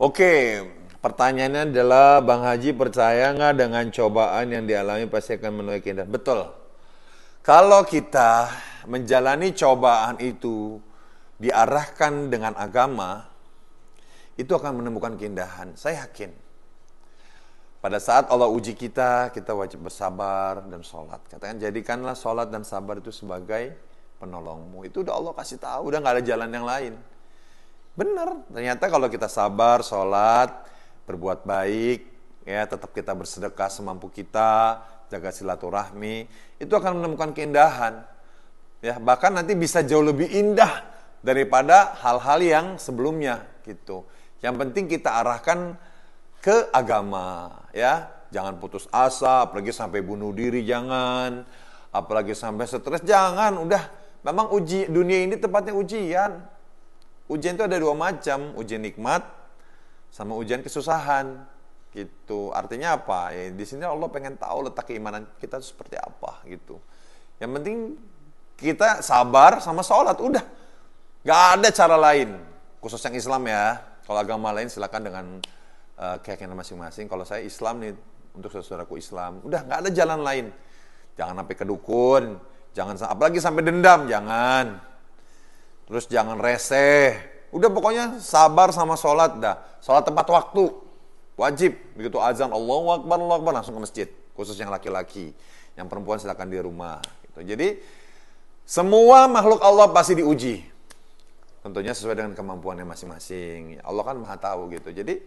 Oke, pertanyaannya adalah Bang Haji percaya nggak dengan cobaan yang dialami pasti akan menuai keindahan? Betul. Kalau kita menjalani cobaan itu diarahkan dengan agama, itu akan menemukan keindahan. Saya yakin. Pada saat Allah uji kita, kita wajib bersabar dan sholat. Katakan, jadikanlah sholat dan sabar itu sebagai penolongmu. Itu udah Allah kasih tahu, udah nggak ada jalan yang lain. Benar, ternyata kalau kita sabar, sholat, berbuat baik, ya tetap kita bersedekah semampu kita, jaga silaturahmi, itu akan menemukan keindahan. Ya, bahkan nanti bisa jauh lebih indah daripada hal-hal yang sebelumnya gitu. Yang penting kita arahkan ke agama, ya. Jangan putus asa, apalagi sampai bunuh diri jangan, apalagi sampai stres jangan. Udah, memang dunia ini tempatnya ujian. Ujian itu ada dua macam, ujian nikmat sama ujian kesusahan. Gitu. Artinya apa? Ya, di sini Allah pengen tahu letak keimanan kita itu seperti apa gitu. Yang penting kita sabar sama sholat, udah. Gak ada cara lain. Khusus yang Islam ya. Kalau agama lain silakan dengan keyakinan masing-masing. Kalau saya Islam nih, untuk saudaraku Islam, udah gak ada jalan lain. Jangan sampai ke dukun, jangan apalagi sampai dendam, jangan. Terus jangan reseh. Udah pokoknya sabar sama sholat dah. Sholat tepat waktu. Wajib. Begitu azan Allahu Akbar langsung ke masjid. Khusus yang laki-laki. Yang perempuan silakan di rumah. Gitu. Jadi semua makhluk Allah pasti diuji. Tentunya sesuai dengan kemampuannya masing-masing. Allah kan maha tahu gitu. Jadi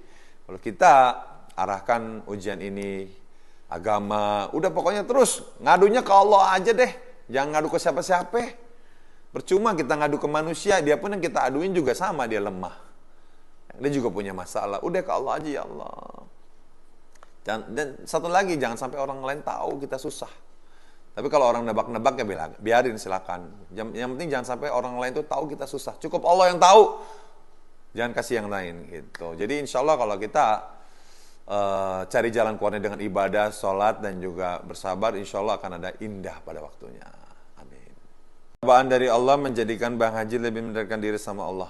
kalau kita arahkan ujian ini agama, udah pokoknya terus ngadunya ke Allah aja deh. Jangan ngadu ke siapa-siapa. Percuma kita ngadu ke manusia, dia pun yang kita aduin juga sama, dia lemah. Dia juga punya masalah. Udah ke Allah aja, ya Allah. Dan satu lagi, jangan sampai orang lain tahu kita susah. Tapi kalau orang nebak-nebak ya biarin silakan. Yang penting jangan sampai orang lain tuh tahu kita susah. Cukup Allah yang tahu. Jangan kasih yang lain gitu. Jadi insya Allah kalau kita cari jalan keluarnya dengan ibadah, sholat dan juga bersabar, insya Allah akan ada indah pada waktunya. Cobaan dari Allah menjadikan Bang Haji lebih mendekatkan diri sama Allah.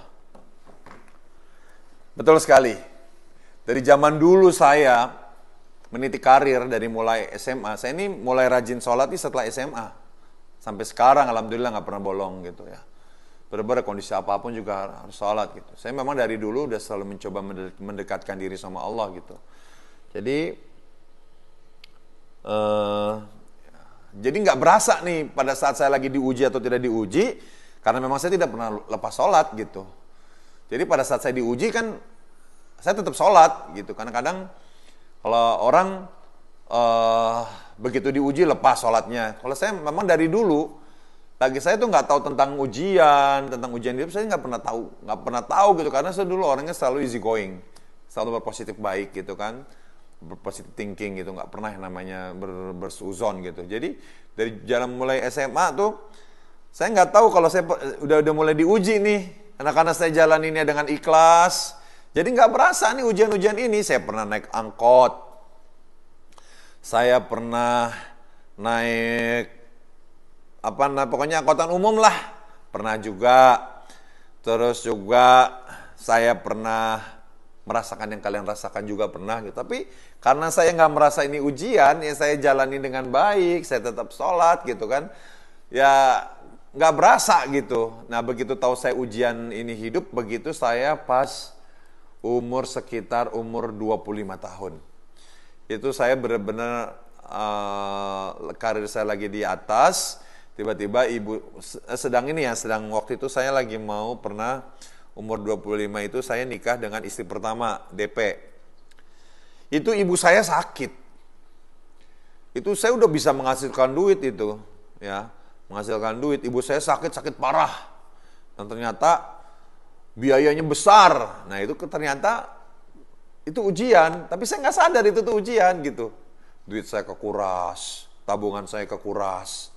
Betul sekali. Dari zaman dulu saya meniti karir dari mulai SMA. Saya ini mulai rajin sholat setelah SMA. Sampai sekarang alhamdulillah gak pernah bolong gitu ya. Benar-benar kondisi apapun juga harus sholat gitu. Saya memang dari dulu udah selalu mencoba mendekatkan diri sama Allah gitu. Jadi nggak berasa nih pada saat saya lagi diuji atau tidak diuji, karena memang saya tidak pernah lepas sholat gitu. Jadi pada saat saya diuji kan, saya tetap sholat gitu. Karena kadang kalau orang begitu diuji lepas sholatnya. Kalau saya memang dari dulu, lagi saya tuh nggak tahu tentang ujian hidup, saya nggak pernah tahu gitu. Karena saya dulu orangnya selalu easy going, selalu berpositif baik gitu kan. Berpositif thinking gitu, nggak pernah yang namanya bersuzon gitu. Jadi dari jalan mulai SMA tuh saya nggak tahu kalau saya udah mulai diuji nih, karena saya jalan ini dengan ikhlas, jadi nggak berasa nih ujian-ujian ini. Saya pernah naik angkot, saya pernah naik pokoknya angkutan umum lah, pernah juga. Terus juga saya pernah merasakan yang kalian rasakan juga pernah gitu. Tapi karena saya nggak merasa ini ujian, ya saya jalani dengan baik, saya tetap sholat gitu kan. Ya nggak berasa gitu. Nah begitu tahu saya ujian ini hidup, begitu saya pas sekitar umur 25 tahun. Itu saya benar-benar karir saya lagi di atas, tiba-tiba ibu sedang waktu itu saya lagi pernah umur 25 itu saya nikah dengan istri pertama, DP. Itu ibu saya sakit. Itu saya udah bisa menghasilkan duit itu, ya. Menghasilkan duit, ibu saya sakit parah. Dan ternyata biayanya besar. Nah, itu ternyata itu ujian, tapi saya nggak sadar itu tuh ujian gitu. Duit saya kekuras, tabungan saya kekuras.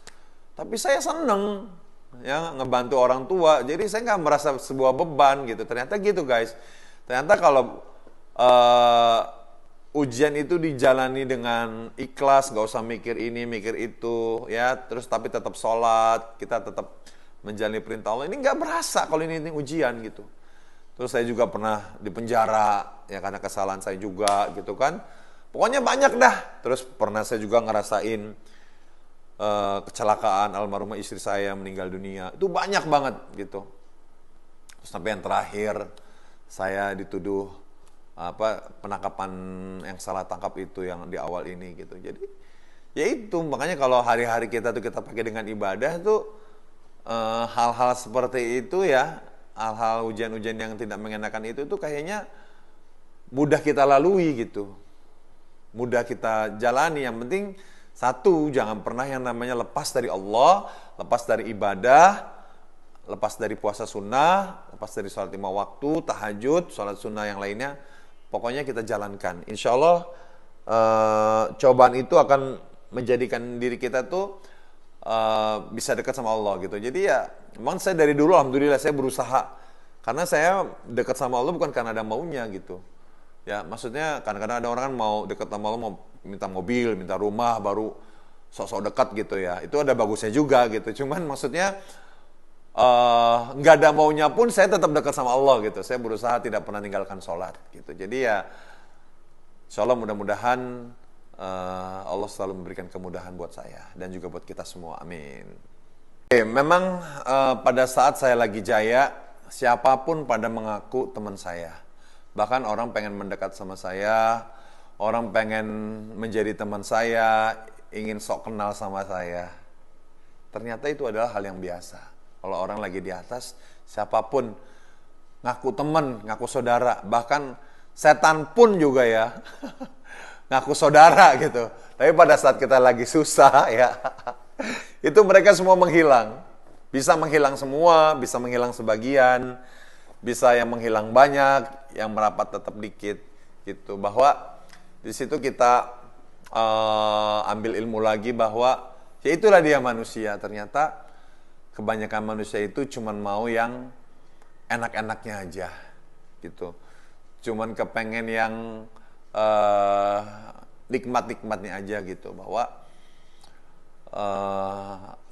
Tapi saya seneng ya ngebantu orang tua, jadi saya nggak merasa sebuah beban gitu. Ternyata gitu guys. Ternyata kalau ujian itu dijalani dengan ikhlas, nggak usah mikir ini mikir itu ya, terus tapi tetap sholat, kita tetap menjalani perintah Allah, ini nggak berasa kalau ini ujian gitu. Terus saya juga pernah di penjara ya karena kesalahan saya juga gitu kan. Pokoknya banyak dah. Terus pernah saya juga ngerasain kecelakaan almarhumah istri saya meninggal dunia. Itu banyak banget gitu. Terus sampai yang terakhir saya dituduh penangkapan yang salah tangkap itu yang di awal ini gitu. Jadi ya itu makanya kalau hari-hari kita tuh kita pakai dengan ibadah tuh hal-hal seperti itu ya, hal-hal ujian-ujian yang tidak mengenakan itu tuh kayaknya mudah kita lalui gitu. Mudah kita jalani. Yang penting satu, jangan pernah yang namanya lepas dari Allah, lepas dari ibadah, lepas dari puasa sunnah, lepas dari sholat 5 waktu, tahajud, sholat sunnah yang lainnya. Pokoknya kita jalankan. Insya Allah cobaan itu akan menjadikan diri kita tuh bisa dekat sama Allah gitu. Jadi ya, memang saya dari dulu alhamdulillah saya berusaha. Karena saya dekat sama Allah bukan karena ada maunya gitu. Ya, maksudnya kadang-kadang ada orang kan mau dekat sama Allah, mau minta mobil, minta rumah, baru sok-sok dekat gitu ya. Itu ada bagusnya juga gitu. Cuman maksudnya nggak ada maunya pun saya tetap dekat sama Allah gitu. Saya berusaha tidak pernah meninggalkan sholat gitu. Jadi ya, insya Allah mudah-mudahan Allah selalu memberikan kemudahan buat saya dan juga buat kita semua. Amin. Memang pada saat saya lagi jaya, siapapun pada mengaku teman saya. Bahkan orang pengen mendekat sama saya, orang pengen menjadi teman saya, ingin sok kenal sama saya. Ternyata itu adalah hal yang biasa. Kalau orang lagi di atas, siapapun ngaku teman, ngaku saudara, bahkan setan pun juga ya ngaku saudara gitu. Tapi pada saat kita lagi susah ya, itu mereka semua menghilang. Bisa menghilang semua, bisa menghilang sebagian, bisa yang menghilang banyak, yang merapat tetap dikit gitu. Bahwa di situ kita ambil ilmu lagi bahwa ya itulah dia manusia. Ternyata kebanyakan manusia itu cuman mau yang enak-enaknya aja gitu. Cuman kepengen yang nikmat-nikmatnya aja gitu. Bahwa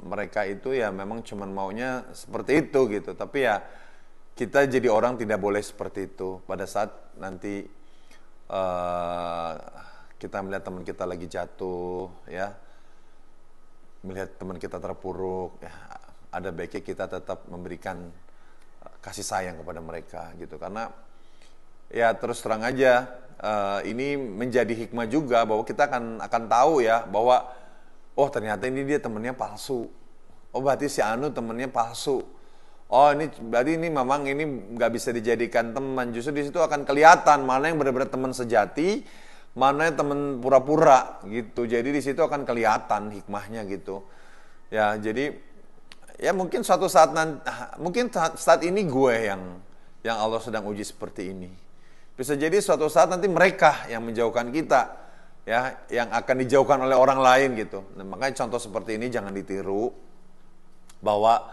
mereka itu ya memang cuman maunya seperti itu gitu. Tapi ya kita jadi orang tidak boleh seperti itu. Pada saat nanti kita melihat teman kita lagi jatuh, ya, melihat teman kita terpuruk, ya, ada baiknya kita tetap memberikan kasih sayang kepada mereka gitu. Karena ya terus terang aja ini menjadi hikmah juga bahwa kita akan tahu ya bahwa oh ternyata ini dia temannya palsu. Oh berarti si Anu temannya palsu. Oh ini berarti ini memang ini nggak bisa dijadikan teman. Justru di situ akan kelihatan mana yang benar-benar teman sejati, mana yang teman pura-pura gitu. Jadi di situ akan kelihatan hikmahnya gitu. Ya jadi ya mungkin suatu saat nanti, mungkin saat ini gue yang Allah sedang uji seperti ini. Bisa jadi suatu saat nanti mereka yang menjauhkan kita, ya, yang akan dijauhkan oleh orang lain gitu. Nah, makanya contoh seperti ini jangan ditiru bahwa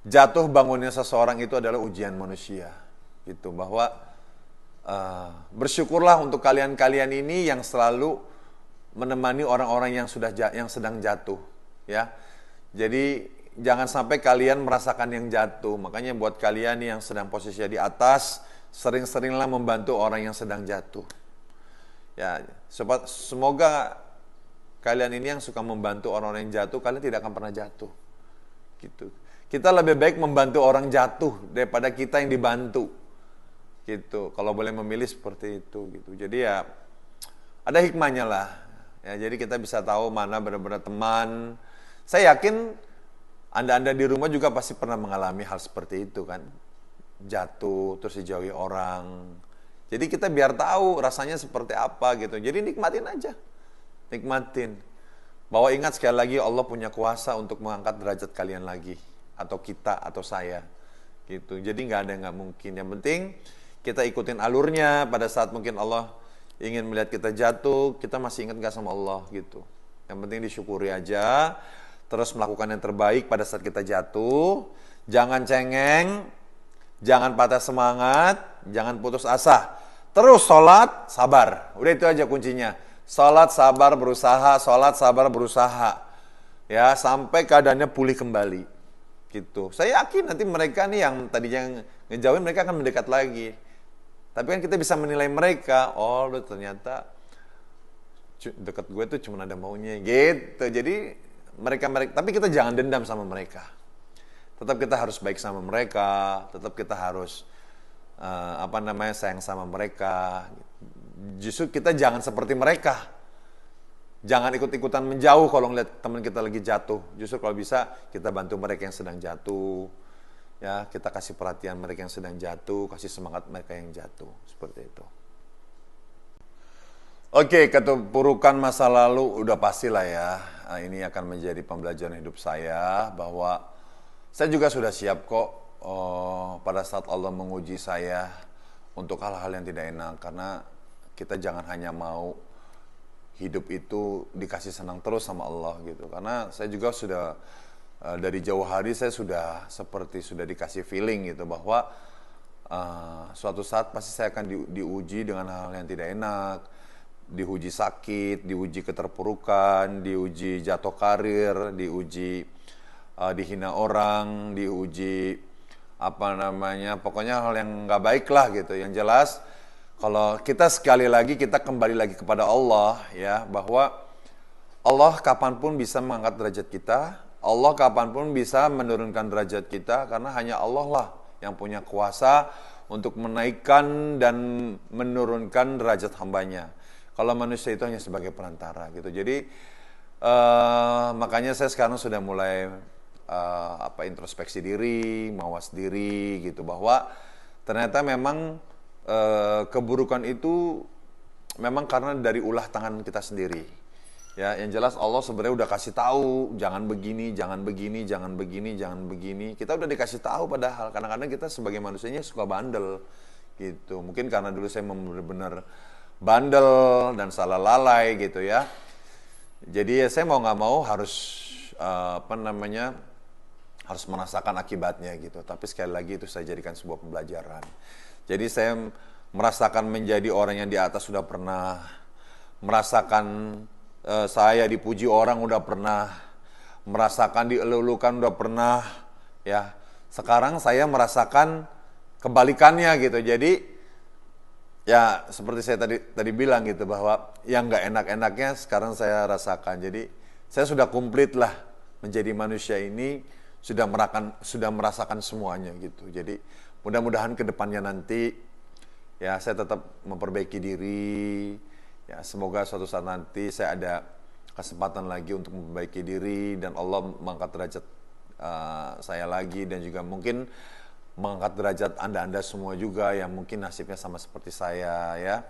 jatuh bangunnya seseorang itu adalah ujian manusia gitu. Bahwa bersyukurlah untuk kalian-kalian ini yang selalu menemani orang-orang yang sedang jatuh ya. Jadi jangan sampai kalian merasakan yang jatuh. Makanya buat kalian yang sedang posisinya di atas, sering-seringlah membantu orang yang sedang jatuh ya. Semoga kalian ini yang suka membantu orang-orang yang jatuh, kalian tidak akan pernah jatuh gitu. Kita lebih baik membantu orang jatuh daripada kita yang dibantu gitu. Kalau boleh memilih seperti itu gitu. Jadi ya ada hikmahnya lah ya. Jadi kita bisa tahu mana benar-benar teman. Saya yakin Anda di rumah juga pasti pernah mengalami hal seperti itu kan. Jatuh terus dijauhi orang. Jadi kita biar tahu rasanya seperti apa gitu. Jadi nikmatin aja. Nikmatin. Bahwa ingat sekali lagi Allah punya kuasa untuk mengangkat derajat kalian lagi. Atau kita, atau saya gitu. Jadi nggak ada yang nggak mungkin. Yang penting kita ikutin alurnya. Pada saat mungkin Allah ingin melihat kita jatuh, kita masih ingat nggak sama Allah gitu. Yang penting disyukuri aja. Terus melakukan yang terbaik pada saat kita jatuh. Jangan cengeng, jangan patah semangat, jangan putus asa. Terus sholat, sabar. Udah itu aja kuncinya. Sholat, sabar, berusaha. Sholat, sabar, berusaha. Ya, sampai keadaannya pulih kembali. gitu. Saya yakin nanti mereka nih yang tadinya ngejauhin, mereka akan mendekat lagi. Tapi kan kita bisa menilai mereka, oh lu ternyata deket gue tuh cuma ada maunya gitu. Jadi mereka, tapi kita jangan dendam sama mereka. Tetap kita harus baik sama mereka, tetap kita harus sayang sama mereka. Justru kita jangan seperti mereka. Jangan ikut-ikutan menjauh kalau ngeliat teman kita lagi jatuh. Justru kalau bisa kita bantu mereka yang sedang jatuh. Ya, kita kasih perhatian mereka yang sedang jatuh, kasih semangat mereka yang jatuh. Seperti itu. Oke, keterpurukan masa lalu udah pastilah ya. Ini akan menjadi pembelajaran hidup saya bahwa saya juga sudah siap kok pada saat Allah menguji saya untuk hal-hal yang tidak enak. Karena kita jangan hanya mau hidup itu dikasih senang terus sama Allah gitu. Karena saya juga sudah dari jauh hari saya sudah dikasih feeling gitu bahwa suatu saat pasti saya akan diuji dengan hal yang tidak enak, diuji sakit, diuji keterpurukan, diuji jatuh karir, diuji dihina orang, diuji pokoknya hal yang nggak baik lah gitu. Yang jelas kalau kita sekali lagi kita kembali lagi kepada Allah ya, bahwa Allah kapanpun bisa mengangkat derajat kita, Allah kapanpun bisa menurunkan derajat kita, karena hanya Allah lah yang punya kuasa untuk menaikkan dan menurunkan derajat hambanya. Kalau manusia itu hanya sebagai perantara gitu. Jadi makanya saya sekarang sudah mulai introspeksi diri, mawas diri gitu, bahwa ternyata memang keburukan itu memang karena dari ulah tangan kita sendiri. Ya, yang jelas Allah sebenarnya udah kasih tahu, jangan begini, jangan begini, jangan begini, jangan begini. Kita udah dikasih tahu, padahal kadang-kadang kita sebagai manusianya suka bandel gitu. Mungkin karena dulu saya benar-benar bandel dan salah lalai gitu ya. Jadi ya saya mau nggak mau harus harus merasakan akibatnya gitu. Tapi sekali lagi itu saya jadikan sebuah pembelajaran. Jadi saya merasakan menjadi orang yang di atas sudah pernah, merasakan saya dipuji orang udah pernah, merasakan dielulukan udah pernah, ya. Sekarang saya merasakan kebalikannya gitu. Jadi ya seperti saya tadi bilang gitu, bahwa yang nggak enak-enaknya sekarang saya rasakan. Jadi saya sudah komplit lah menjadi manusia ini, sudah merasakan semuanya gitu. Jadi mudah-mudahan ke depannya nanti ya saya tetap memperbaiki diri. Ya, semoga suatu saat nanti saya ada kesempatan lagi untuk memperbaiki diri dan Allah mengangkat derajat saya lagi, dan juga mungkin mengangkat derajat Anda semua juga yang mungkin nasibnya sama seperti saya ya.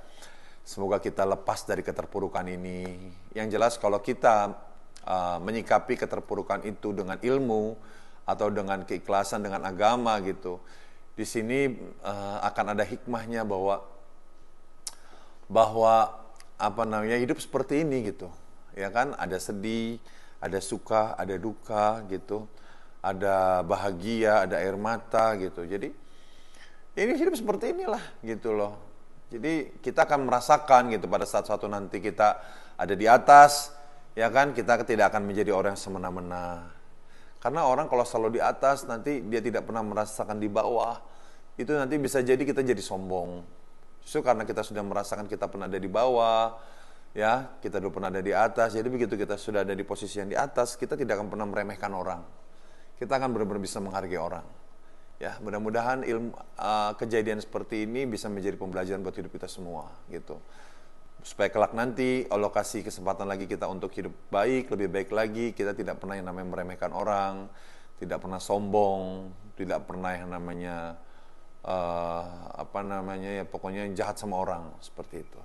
Semoga kita lepas dari keterpurukan ini. Yang jelas kalau kita menyikapi keterpurukan itu dengan ilmu atau dengan keikhlasan, dengan agama gitu, di sini akan ada hikmahnya bahwa hidup seperti ini gitu, ya kan, ada sedih, ada suka, ada duka gitu, ada bahagia, ada air mata gitu. Jadi ini hidup seperti inilah gitu loh. Jadi kita akan merasakan gitu pada saat suatu nanti kita ada di atas, ya kan, kita tidak akan menjadi orang yang semena-mena. Karena orang kalau selalu di atas nanti dia tidak pernah merasakan di bawah, itu nanti bisa jadi kita jadi sombong. Justru karena kita sudah merasakan kita pernah ada di bawah, ya, kita udah pernah ada di atas. Jadi begitu kita sudah ada di posisi yang di atas, kita tidak akan pernah meremehkan orang. Kita akan benar-benar bisa menghargai orang. Ya, mudah-mudahan kejadian seperti ini bisa menjadi pembelajaran buat hidup kita semua, gitu. Supaya kelak nanti Allah kasih kesempatan lagi kita untuk hidup baik, lebih baik lagi. Kita tidak pernah yang namanya meremehkan orang, tidak pernah sombong, tidak pernah yang namanya pokoknya jahat sama orang, seperti itu.